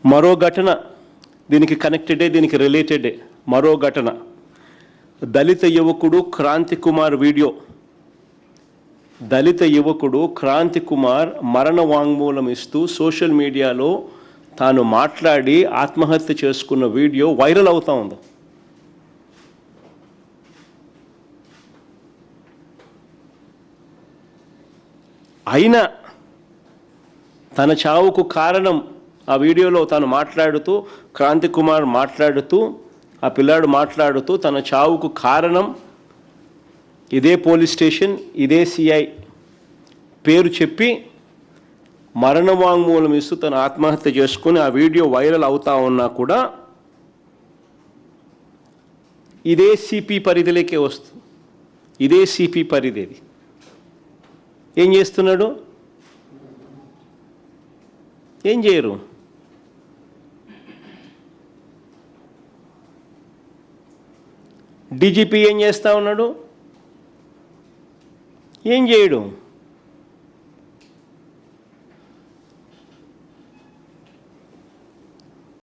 మరో ఘటన దీనికి కనెక్టెడే, దీనికి రిలేటెడే. మరో ఘటన, దళిత యువకుడు క్రాంతి కుమార్ వీడియో. దళిత యువకుడు క్రాంతి కుమార్ మరణ వాంగ్మూలం ఇస్తూ సోషల్ మీడియాలో తాను మాట్లాడి ఆత్మహత్య చేసుకున్న వీడియో వైరల్ అవుతా ఉంది. అయినా తన చావుకు కారణం ఆ వీడియోలో తను మాట్లాడుతూ, క్రాంతి కుమార్ మాట్లాడుతూ, ఆ పిల్లాడు మాట్లాడుతూ తన చావుకు కారణం ఇదే పోలీస్ స్టేషన్, ఇదే సిఐ పేరు చెప్పి మరణ వాంగ్మూలం ఇస్తూ తను ఆత్మహత్య చేసుకుని ఆ వీడియో వైరల్ అవుతా ఉన్నా కూడా ఇదే సిపి పరిధిలోకే వస్తుంది. ఇదే సిపి పరిధి. ఏం చేస్తున్నాడు? ఏం చేయరు. డీజీపీ ఏం చేస్తూ ఉన్నాడు? ఏం చేయడు.